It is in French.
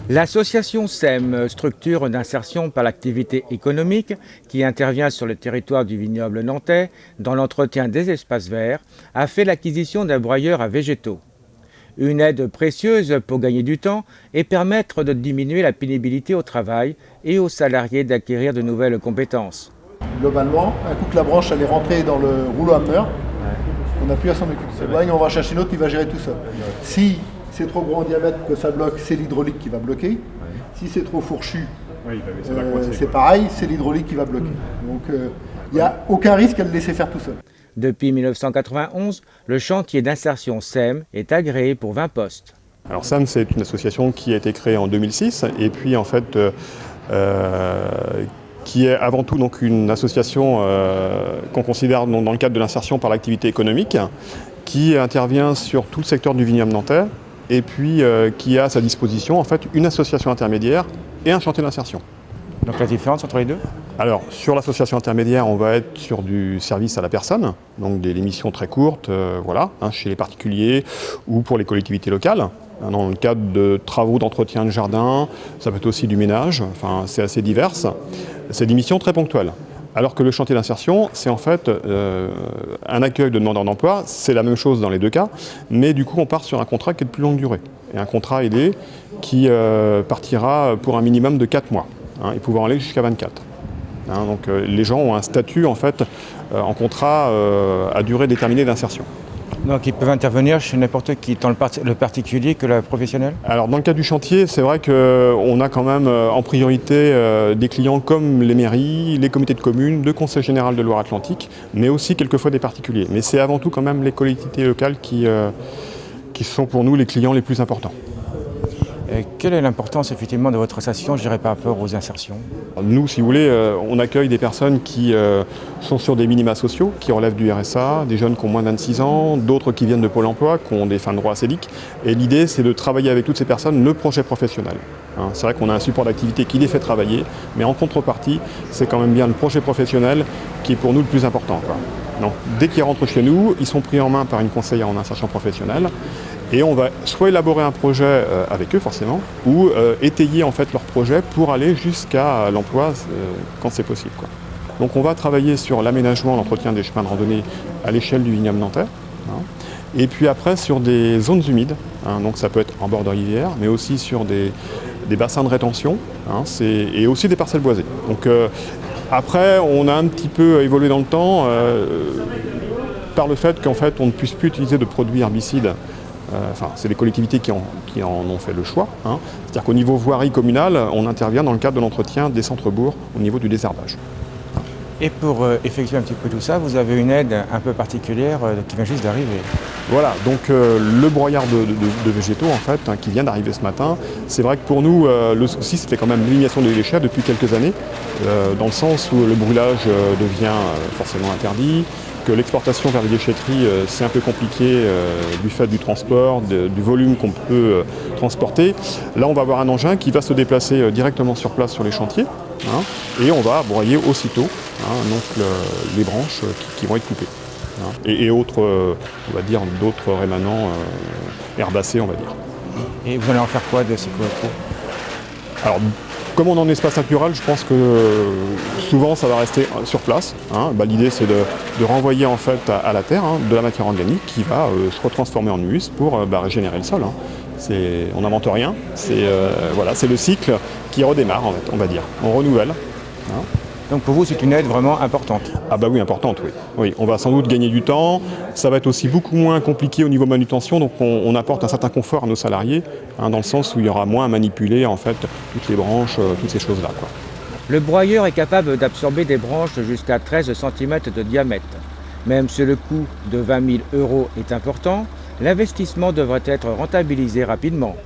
L'association SEM, structure d'insertion par l'activité économique, qui intervient sur le territoire du vignoble nantais dans l'entretien des espaces verts, a fait l'acquisition d'un broyeur à végétaux. Une aide précieuse pour gagner du temps et permettre de diminuer la pénibilité au travail et aux salariés d'acquérir de nouvelles compétences. Globalement, un coup que la branche elle est rentrée dans le rouleau hammer, on n'a plus à s'en occuper. On va chercher une autre qui va gérer tout ça. Si c'est trop gros en diamètre que ça bloque, c'est l'hydraulique qui va bloquer. Si c'est trop fourchu, c'est pareil, c'est l'hydraulique qui va bloquer. Donc il n'y a aucun risque à le laisser faire tout seul. Depuis 1991, le chantier d'insertion SEM est agréé pour 20 postes. Alors SEM, c'est une association qui a été créée en 2006 et puis en fait qui est avant tout donc une association qu'on considère dans le cadre de l'insertion par l'activité économique, qui intervient sur tout le secteur du vignoble nantais et puis qui a à sa disposition en fait une association intermédiaire et un chantier d'insertion. Donc la différence entre les deux ? Alors sur l'association intermédiaire, on va être sur du service à la personne, donc des missions très courtes, chez les particuliers ou pour les collectivités locales. Dans le cadre de travaux d'entretien de jardin, ça peut être aussi du ménage, enfin c'est assez divers. C'est des missions très ponctuelles. Alors que le chantier d'insertion, c'est en fait un accueil de demandeurs d'emploi, c'est la même chose dans les deux cas, mais du coup on part sur un contrat qui est de plus longue durée. Et un contrat aidé qui partira pour un minimum de 4 mois, et pouvant aller jusqu'à 24. Donc les gens ont un statut en fait en contrat à durée déterminée d'insertion. Donc ils peuvent intervenir chez n'importe qui, tant le particulier que le professionnel ? Alors dans le cas du chantier, c'est vrai qu'on a quand même en priorité des clients comme les mairies, les comités de communes, le Conseil général de Loire-Atlantique, mais aussi quelquefois des particuliers. Mais c'est avant tout quand même les collectivités locales qui sont pour nous les clients les plus importants. Et quelle est l'importance effectivement de votre association, je dirais, par rapport aux insertions ? Nous, si vous voulez, on accueille des personnes qui sont sur des minima sociaux, qui relèvent du RSA, des jeunes qui ont moins de 26 ans, d'autres qui viennent de Pôle emploi, qui ont des fins de droit ACEDIC. Et l'idée, c'est de travailler avec toutes ces personnes le projet professionnel. C'est vrai qu'on a un support d'activité qui les fait travailler, mais en contrepartie, c'est quand même bien le projet professionnel qui est pour nous le plus important, quoi. Donc, dès qu'ils rentrent chez nous, ils sont pris en main par une conseillère en insertion professionnelle. Et on va soit élaborer un projet avec eux forcément, ou étayer en fait leur projet pour aller jusqu'à l'emploi quand c'est possible, quoi. Donc on va travailler sur l'aménagement, l'entretien des chemins de randonnée à l'échelle du vignoble nantais, et puis après sur des zones humides, donc ça peut être en bord de rivière, mais aussi sur des bassins de rétention, et aussi des parcelles boisées. Donc après on a un petit peu évolué dans le temps par le fait qu'en fait on ne puisse plus utiliser de produits herbicides. C'est les collectivités qui en ont fait le choix. C'est-à-dire qu'au niveau voirie communale, on intervient dans le cadre de l'entretien des centres-bourgs au niveau du désherbage. Et pour effectuer un petit peu tout ça, vous avez une aide un peu particulière qui vient juste d'arriver. Voilà, donc le broyard de végétaux en fait, qui vient d'arriver ce matin. C'est vrai que pour nous, le souci c'était quand même l'élimination des déchets depuis quelques années, dans le sens où le brûlage devient forcément interdit, que l'exportation vers les déchetteries c'est un peu compliqué du fait du transport, du volume qu'on peut transporter. Là on va avoir un engin qui va se déplacer directement sur place sur les chantiers, et on va broyer aussitôt les branches qui vont être coupées. Et autres, on va dire, d'autres rémanents herbacés, on va dire. Et vous allez en faire quoi de ces copeaux ? Alors, comme on est en espace naturel, je pense que souvent ça va rester sur place. L'idée c'est de renvoyer en fait à la terre de la matière organique qui va se retransformer en humus pour régénérer le sol. On n'invente rien, c'est le cycle qui redémarre en fait, on va dire. On renouvelle. Donc pour vous c'est une aide vraiment importante ? Ah bah oui, importante, oui. Oui, on va sans doute gagner du temps, ça va être aussi beaucoup moins compliqué au niveau manutention, donc on apporte un certain confort à nos salariés, dans le sens où il y aura moins à manipuler en fait toutes les branches, toutes ces choses-là, quoi. Le broyeur est capable d'absorber des branches jusqu'à 13 cm de diamètre. Même si le coût de 20 000 € est important, l'investissement devrait être rentabilisé rapidement.